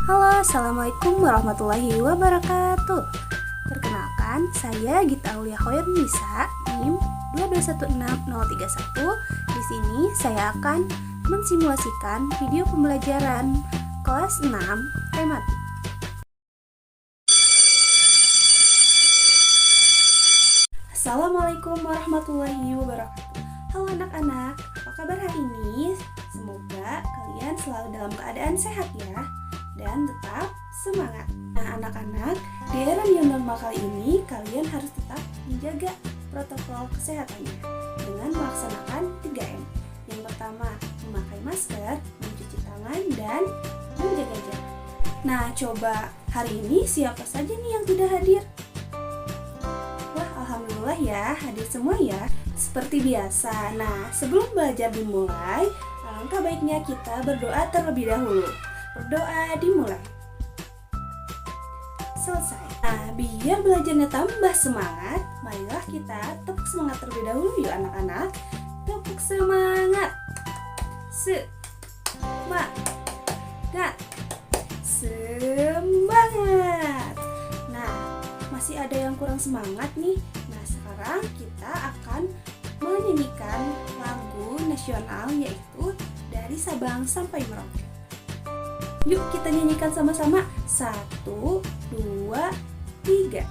Halo, Assalamualaikum warahmatullahi wabarakatuh. Perkenalkan, saya Gita Aulia Khoirnisa, NIM 2216031. Di sini saya akan mensimulasikan video pembelajaran kelas 6 tematik. Assalamualaikum warahmatullahi wabarakatuh. Halo anak-anak, apa kabar hari ini? Semoga kalian selalu dalam keadaan sehat ya, dan tetap semangat. Nah anak-anak, di era new normal kali ini kalian harus tetap menjaga protokol kesehatannya dengan melaksanakan 3M. Yang pertama, memakai masker, mencuci tangan, dan menjaga jarak. Nah coba hari ini siapa saja nih yang tidak hadir? Wah alhamdulillah ya, hadir semua ya. Seperti biasa, nah sebelum belajar dimulai, alangkah baiknya kita berdoa terlebih dahulu. Berdoa dimulai. Selesai. Nah, biar belajarnya tambah semangat, marilah kita tepuk semangat terlebih dahulu yuk anak-anak. Tepuk semangat. Semangat. Nah, masih ada yang kurang semangat nih. Nah, sekarang kita akan menyanyikan lagu nasional yaitu Dari Sabang Sampai Merauke. Yuk kita nyanyikan sama-sama. 1, 2, 3.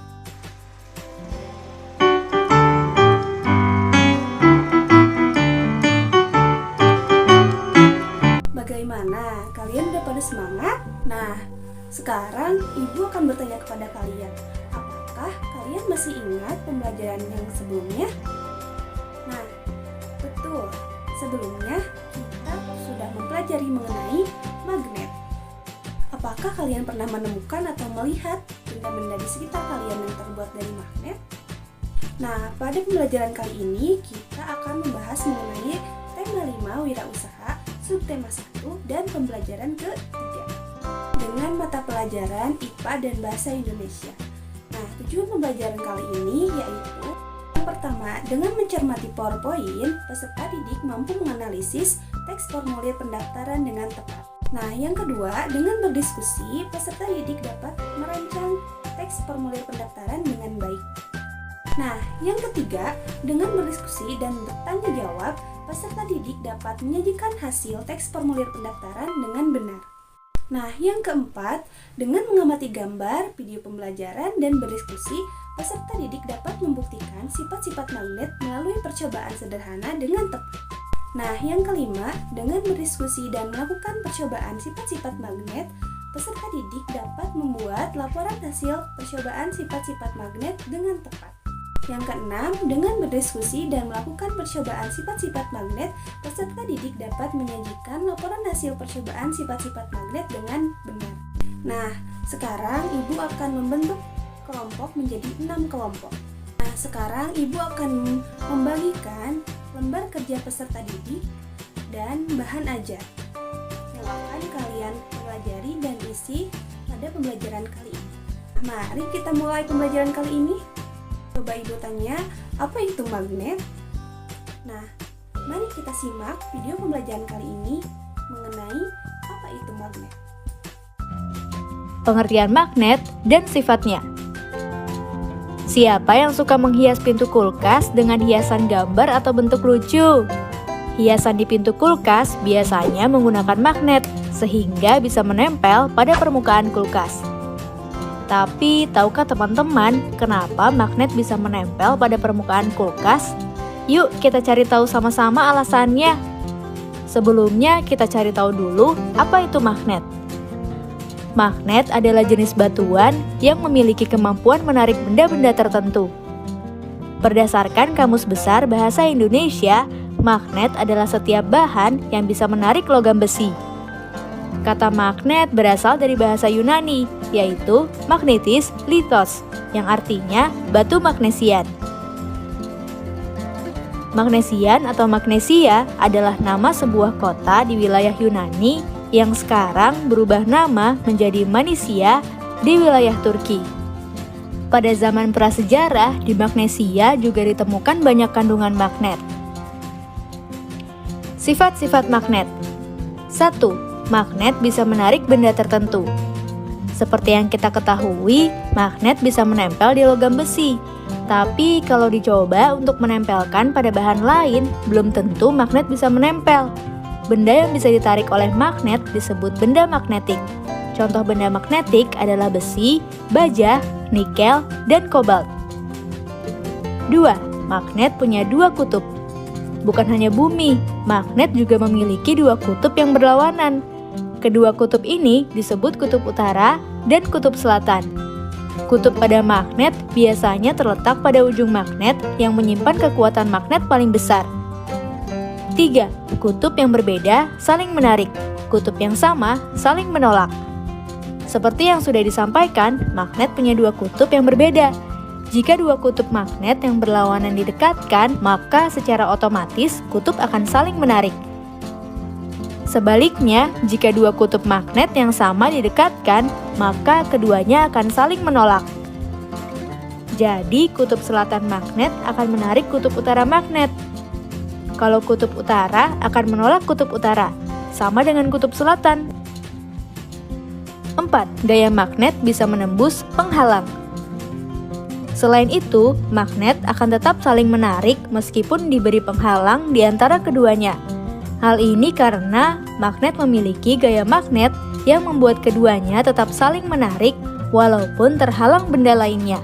Bagaimana? Kalian udah pada semangat? Nah, sekarang Ibu akan bertanya kepada kalian. Apakah kalian masih ingat pembelajaran yang sebelumnya? Nah, betul. Sebelumnya kita sudah mempelajari mengenai magnet. Apakah kalian pernah menemukan atau melihat benda-benda di sekitar kalian yang terbuat dari magnet? Nah, pada pembelajaran kali ini kita akan membahas mengenai tema 5 wirausaha, subtema 1 dan pembelajaran ke-3 dengan mata pelajaran IPA dan Bahasa Indonesia. Nah, tujuan pembelajaran kali ini yaitu yang pertama, dengan mencermati PowerPoint, peserta didik mampu menganalisis teks formulir pendaftaran dengan tepat. Nah, yang kedua, dengan berdiskusi, peserta didik dapat merancang teks formulir pendaftaran dengan baik. Nah, yang ketiga, dengan berdiskusi dan bertanya jawab, peserta didik dapat menyajikan hasil teks formulir pendaftaran dengan benar. Nah, yang keempat, dengan mengamati gambar, video pembelajaran, dan berdiskusi, peserta didik dapat membuktikan sifat-sifat magnet melalui percobaan sederhana dengan tepat. Nah, yang kelima, dengan berdiskusi dan melakukan percobaan sifat-sifat magnet, peserta didik dapat membuat laporan hasil percobaan sifat-sifat magnet dengan tepat. Yang keenam, dengan berdiskusi dan melakukan percobaan sifat-sifat magnet, peserta didik dapat menyajikan laporan hasil percobaan sifat-sifat magnet dengan benar. Nah, sekarang Ibu akan membentuk kelompok menjadi 6 kelompok. Nah, sekarang Ibu akan membagikan lembar kerja peserta didik dan bahan ajar yang akan kalian pelajari dan isi pada pembelajaran kali ini. Mari kita mulai pembelajaran kali ini. Coba Ibu tanya, apa itu magnet? Nah, mari kita simak video pembelajaran kali ini mengenai apa itu magnet. Pengertian magnet dan sifatnya. Siapa yang suka menghias pintu kulkas dengan hiasan gambar atau bentuk lucu? Hiasan di pintu kulkas biasanya menggunakan magnet, sehingga bisa menempel pada permukaan kulkas. Tapi, tahukah teman-teman kenapa magnet bisa menempel pada permukaan kulkas? Yuk kita cari tahu sama-sama alasannya. Sebelumnya kita cari tahu dulu apa itu magnet. Magnet adalah jenis batuan yang memiliki kemampuan menarik benda-benda tertentu. Berdasarkan Kamus Besar Bahasa Indonesia, magnet adalah setiap bahan yang bisa menarik logam besi. Kata magnet berasal dari bahasa Yunani, yaitu magnetis lithos, yang artinya batu magnesian. Magnesian atau Magnesia adalah nama sebuah kota di wilayah Yunani yang sekarang berubah nama menjadi Manisia di wilayah Turki. Pada zaman prasejarah, di Magnesia juga ditemukan banyak kandungan magnet. Sifat-sifat magnet. 1. Magnet bisa menarik benda tertentu. Seperti yang kita ketahui, magnet bisa menempel di logam besi. Tapi kalau dicoba untuk menempelkan pada bahan lain, belum tentu magnet bisa menempel. Benda yang bisa ditarik oleh magnet disebut benda magnetik. Contoh benda magnetik adalah besi, baja, nikel, dan kobalt. 2. Magnet punya dua kutub. Bukan hanya bumi, magnet juga memiliki dua kutub yang berlawanan. Kedua kutub ini disebut kutub utara dan kutub selatan. Kutub pada magnet biasanya terletak pada ujung magnet yang menyimpan kekuatan magnet paling besar. 3. Kutub yang berbeda saling menarik, kutub yang sama saling menolak. Seperti yang sudah disampaikan, magnet punya dua kutub yang berbeda. Jika dua kutub magnet yang berlawanan didekatkan, maka secara otomatis kutub akan saling menarik. Sebaliknya, jika dua kutub magnet yang sama didekatkan, maka keduanya akan saling menolak. Jadi, kutub selatan magnet akan menarik kutub utara magnet. Kalau kutub utara akan menolak kutub utara, sama dengan kutub selatan. 4. Gaya magnet bisa menembus penghalang. Selain itu, magnet akan tetap saling menarik meskipun diberi penghalang di antara keduanya. Hal ini karena magnet memiliki gaya magnet yang membuat keduanya tetap saling menarik walaupun terhalang benda lainnya.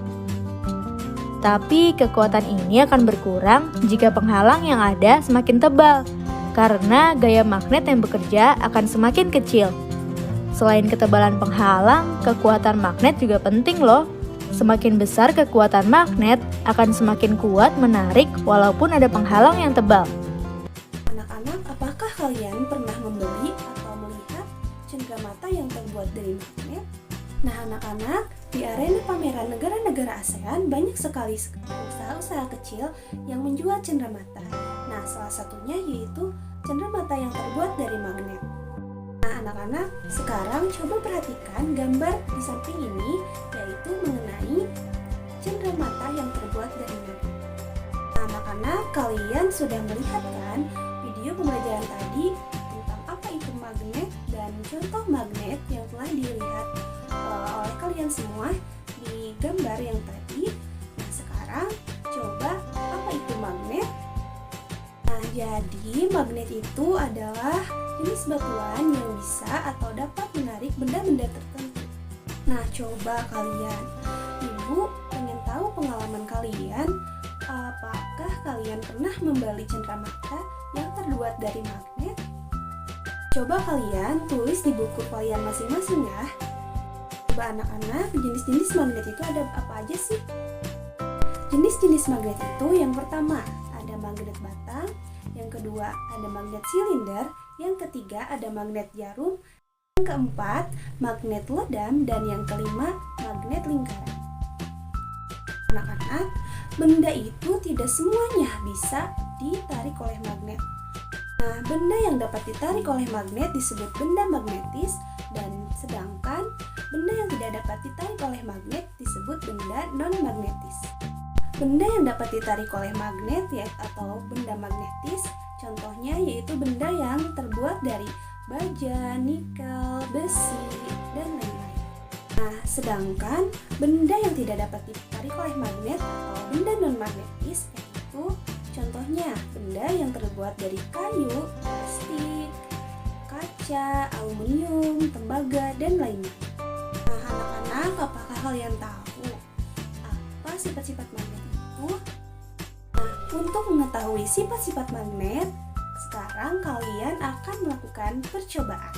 Tapi kekuatan ini akan berkurang jika penghalang yang ada semakin tebal, karena gaya magnet yang bekerja akan semakin kecil. Selain ketebalan penghalang, kekuatan magnet juga penting loh. Semakin besar kekuatan magnet, akan semakin kuat menarik walaupun ada penghalang yang tebal. Anak-anak, apakah kalian pernah membeli atau melihat cenderamata yang terbuat dari magnet? Nah, anak-anak, di arena pameran negara-negara ASEAN banyak sekali usaha-usaha kecil yang menjual cenderamata. Nah, salah satunya yaitu cenderamata yang terbuat dari magnet. Nah, anak-anak, sekarang coba perhatikan gambar di samping ini, yaitu mengenai cenderamata yang terbuat dari magnet. Nah, anak-anak, kalian sudah melihat kan video pembelajaran tadi tentang apa itu magnet dan contoh magnet yang telah dilihat oleh kalian semua di gambar yang tadi. Nah, sekarang coba apa itu magnet? Nah, jadi magnet itu adalah jenis batuan yang bisa atau dapat menarik benda-benda tertentu. Nah, coba kalian, Ibu pengen tahu pengalaman kalian. Apakah kalian pernah membeli cenderamata yang terbuat dari magnet? Coba kalian tulis di buku kalian masing-masing ya. Coba anak-anak, jenis-jenis magnet itu ada apa aja sih? Jenis-jenis magnet itu yang pertama ada magnet batang, yang kedua ada magnet silinder, yang ketiga ada magnet jarum, yang keempat magnet logam, dan yang kelima magnet lingkaran. Anak-anak, benda itu tidak semuanya bisa ditarik oleh magnet. Nah, benda yang dapat ditarik oleh magnet disebut benda magnetis, dan sedangkan benda yang tidak dapat ditarik oleh magnet disebut benda non-magnetis. Benda yang dapat ditarik oleh magnet atau benda magnetis contohnya yaitu benda yang terbuat dari baja, nikel, besi, dan lain-lain. Nah, sedangkan benda yang tidak dapat ditarik oleh magnet atau benda non-magnetis yaitu contohnya benda yang terbuat dari kayu, plastik, kaca, aluminium, tembaga, dan lainnya. Nah, anak-anak, apakah kalian tahu apa sifat-sifat magnet itu? Nah, untuk mengetahui sifat-sifat magnet, sekarang kalian akan melakukan percobaan,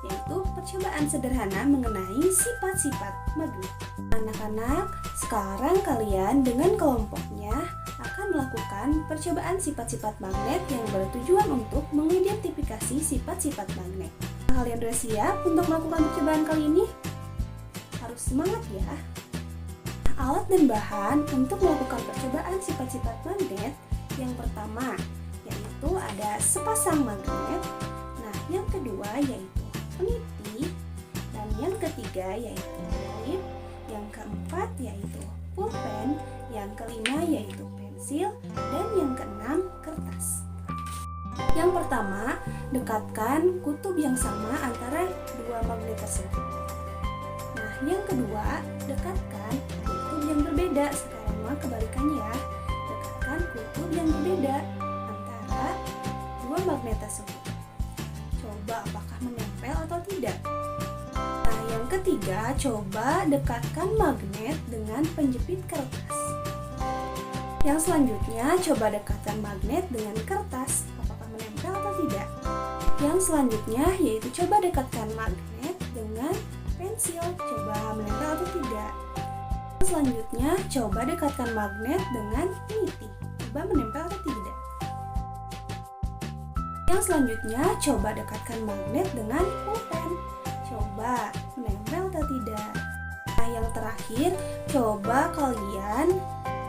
yaitu percobaan sederhana mengenai sifat-sifat magnet. Anak-anak, sekarang kalian dengan kelompoknya akan melakukan percobaan sifat-sifat magnet yang bertujuan untuk mengidentifikasi sifat-sifat magnet. Kalian sudah siap untuk melakukan percobaan kali ini? Harus semangat ya! Alat dan bahan untuk melakukan percobaan sifat-sifat magnet yang pertama yaitu ada sepasang magnet, nah yang kedua yaitu peniti, dan yang ketiga yaitu klip, yang keempat yaitu pulpen, yang kelima yaitu pensil, dan yang keenam kertas. Yang pertama, dekatkan kutub yang sama antara dua magnet tersebut. Nah, yang kedua, dekatkan kutub yang berbeda. Sekarang mah kebalikannya ya. Dekatkan kutub yang berbeda antara dua magnet tersebut. Coba apakah menempel atau tidak. Nah, yang ketiga, coba dekatkan magnet dengan penjepit kertas. Yang selanjutnya, coba dekatkan magnet dengan kertas. Apakah menempel atau tidak? Yang selanjutnya yaitu coba dekatkan magnet dengan pensil. Coba menempel atau tidak? Yang selanjutnya, coba dekatkan magnet dengan niti. Coba menempel atau tidak? Yang selanjutnya, coba dekatkan magnet dengan pulpen. Coba menempel atau tidak? Nah, yang terakhir, coba kalian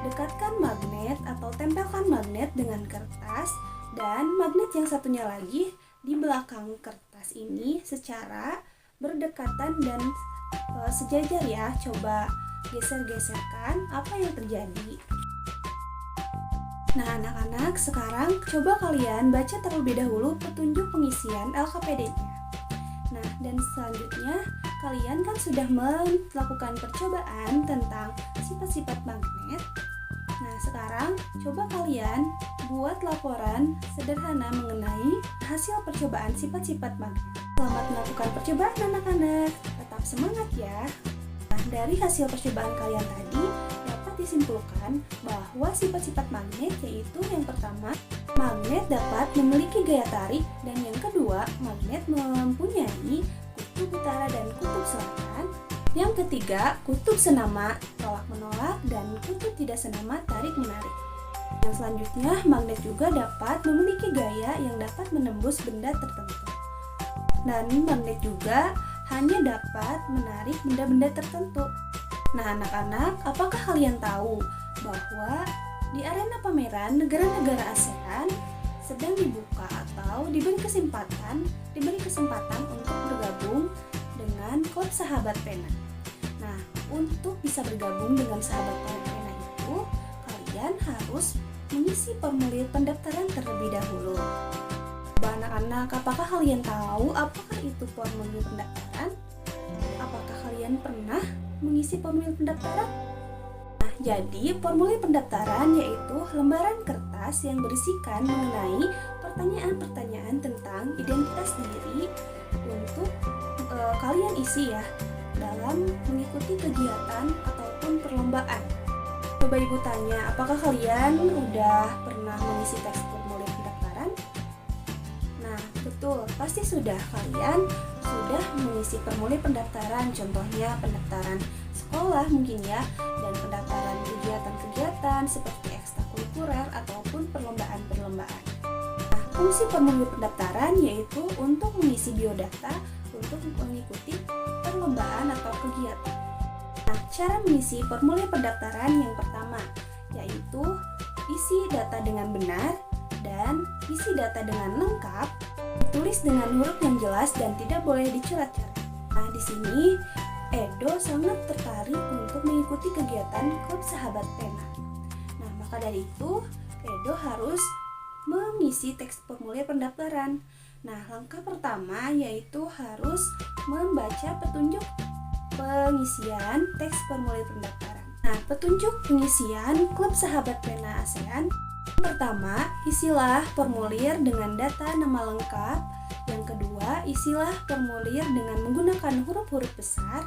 dekatkan magnet atau tempelkan magnet dengan kertas, dan magnet yang satunya lagi di belakang kertas ini secara berdekatan dan sejajar ya. Coba geser-geserkan apa yang terjadi. Nah, anak-anak, sekarang coba kalian baca terlebih dahulu petunjuk pengisian LKPD-nya. Nah, dan selanjutnya kalian kan sudah melakukan percobaan tentang sifat-sifat magnet. Nah, sekarang coba kalian buat laporan sederhana mengenai hasil percobaan sifat-sifat magnet. Selamat melakukan percobaan anak-anak, tetap semangat ya. Nah, dari hasil percobaan kalian tadi dapat disimpulkan bahwa sifat-sifat magnet yaitu yang pertama, magnet dapat memiliki gaya tarik, dan yang kedua, magnet mempunyai kutub utara dan kutub selatan. Yang ketiga, kutub senama tolak-menolak dan kutub tidak senama tarik-menarik. Yang selanjutnya, magnet juga dapat memiliki gaya yang dapat menembus benda tertentu. Dan magnet juga hanya dapat menarik benda-benda tertentu. Nah, anak-anak, apakah kalian tahu bahwa di arena pameran negara-negara ASEAN sedang dibuka atau diberi kesempatan untuk bergabung dengan klub sahabat pena. Nah, untuk bisa bergabung dengan sahabat pena itu, kalian harus mengisi formulir pendaftaran terlebih dahulu. Anak-anak, apakah kalian tahu apakah itu formulir pendaftaran? Apakah kalian pernah mengisi formulir pendaftaran? Nah, jadi formulir pendaftaran yaitu lembaran kertas yang berisikan mengenai pertanyaan-pertanyaan tentang identitas diri untuk kalian isi ya dalam mengikuti kegiatan ataupun perlombaan. Coba ibu tanya, apakah kalian udah pernah mengisi teks formulir pendaftaran? Nah, betul, pasti sudah. Kalian sudah mengisi formulir pendaftaran, contohnya pendaftaran sekolah mungkin ya, dan pendaftaran kegiatan-kegiatan seperti ekstrakurikuler ataupun perlombaan-perlombaan. Nah, fungsi formulir pendaftaran yaitu untuk mengisi biodata untuk mengikuti perlombaan atau kegiatan. Nah, cara mengisi formulir pendaftaran yang pertama yaitu isi data dengan benar dan isi data dengan lengkap, ditulis dengan huruf yang jelas dan tidak boleh dicoret-coret. Nah, di sini Edo sangat tertarik untuk mengikuti kegiatan klub sahabat pena. Nah, maka dari itu Edo harus mengisi teks formulir pendaftaran. Nah, langkah pertama yaitu harus membaca petunjuk pengisian teks formulir pendaftaran. Nah, petunjuk pengisian klub sahabat pena ASEAN. Pertama, isilah formulir dengan data nama lengkap. Yang kedua, isilah formulir dengan menggunakan huruf-huruf besar.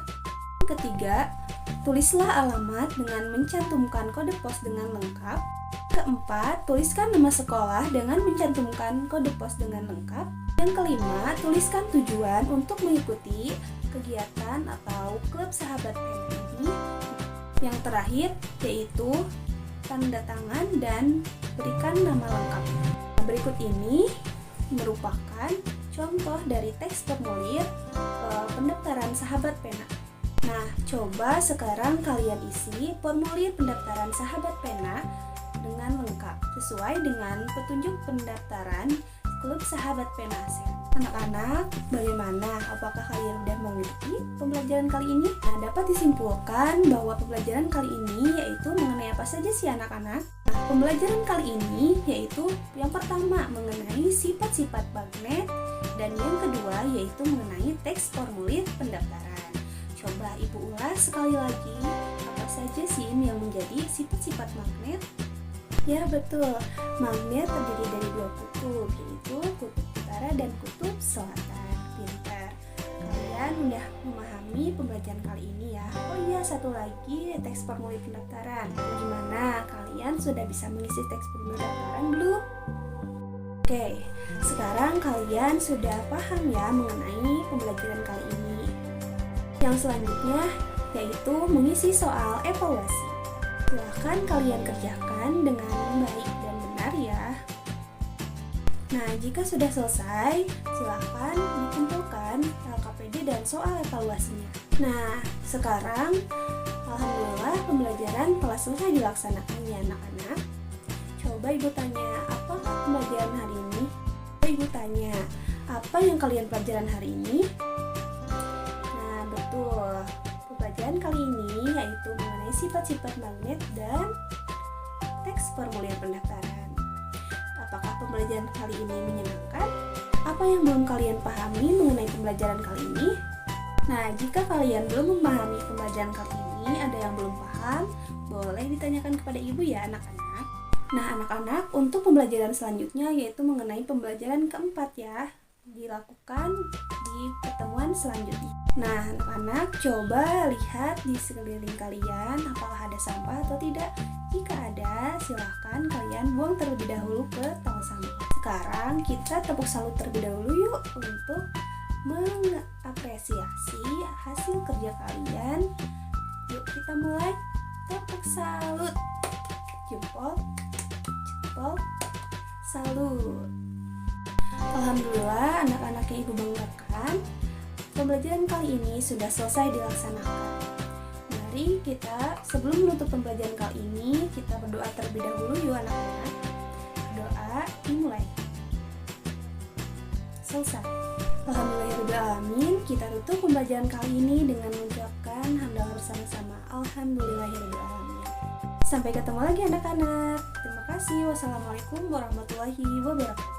Yang ketiga, tulislah alamat dengan mencantumkan kode pos dengan lengkap. Keempat, tuliskan nama sekolah dengan mencantumkan kode pos dengan lengkap. Yang kelima, tuliskan tujuan untuk mengikuti kegiatan atau klub sahabat pena ini. Yang terakhir, yaitu tanda tangan dan berikan nama lengkap. Berikut ini merupakan contoh dari teks formulir pendaftaran sahabat pena. Nah, coba sekarang kalian isi formulir pendaftaran sahabat pena dengan lengkap sesuai dengan petunjuk pendaftaran klub sahabat pena ASEAN. Anak-anak, bagaimana? Apakah kalian sudah mengerti pembelajaran kali ini? Nah, dapat disimpulkan bahwa pembelajaran kali ini yaitu mengenai apa saja sih anak-anak? Nah, pembelajaran kali ini yaitu yang pertama mengenai sifat-sifat magnet, dan yang kedua yaitu mengenai teks formulir pendaftaran. Coba ibu sekali lagi, apa saja sih yang menjadi sifat-sifat magnet? Ya betul, magnet terdiri dari dua kutub, yaitu kutub utara dan kutub selatan. Pintar, kalian udah memahami pembelajaran kali ini ya. Oh iya, satu lagi, teks formulir pendaftaran. Gimana, kalian sudah bisa mengisi teks formulir pendaftaran belum? Oke, sekarang kalian sudah paham ya mengenai pembelajaran kali ini. Yang selanjutnya yaitu mengisi soal evaluasi. Silahkan kalian kerjakan dengan baik dan benar ya. Nah, jika sudah selesai, silahkan dikumpulkan LKPD dan soal evaluasinya. Nah, sekarang alhamdulillah pembelajaran telah selesai dilaksanakan ya anak-anak. Coba ibu tanya, apa pembelajaran hari ini? Coba ibu tanya, apa yang kalian pelajaran hari ini? Nah, betul. Pembelajaran kali ini yaitu mengenai sifat-sifat magnet dan teks formulir pendaftaran. Apakah pembelajaran kali ini menyenangkan? Apa yang belum kalian pahami mengenai pembelajaran kali ini? Nah, jika kalian belum memahami pembelajaran kali ini, ada yang belum paham, boleh ditanyakan kepada ibu ya anak-anak. Nah, anak-anak, untuk pembelajaran selanjutnya yaitu mengenai pembelajaran keempat ya, dilakukan di pertemuan selanjutnya. Nah, anak-anak, coba lihat di sekeliling kalian apakah ada sampah atau tidak. Jika ada, silahkan kalian buang terlebih dahulu ke tong sampah. Sekarang kita tepuk salut terlebih dahulu yuk untuk mengapresiasi hasil kerja kalian. Yuk kita mulai, tepuk salut. Jempol, jempol, salut. Alhamdulillah, anak-anak yang ibu banggakan, pembelajaran kali ini sudah selesai dilaksanakan. Mari kita, sebelum menutup pembelajaran kali ini, kita berdoa terlebih dahulu yuk anak-anak. Doa dimulai. Selesai. Alhamdulillahirrahmanirrahim. Kita tutup pembelajaran kali ini dengan mengucapkan hamdalah bersama-sama. Alhamdulillahirrahmanirrahim. Sampai ketemu lagi anak-anak. Terima kasih. Wassalamualaikum warahmatullahi wabarakatuh.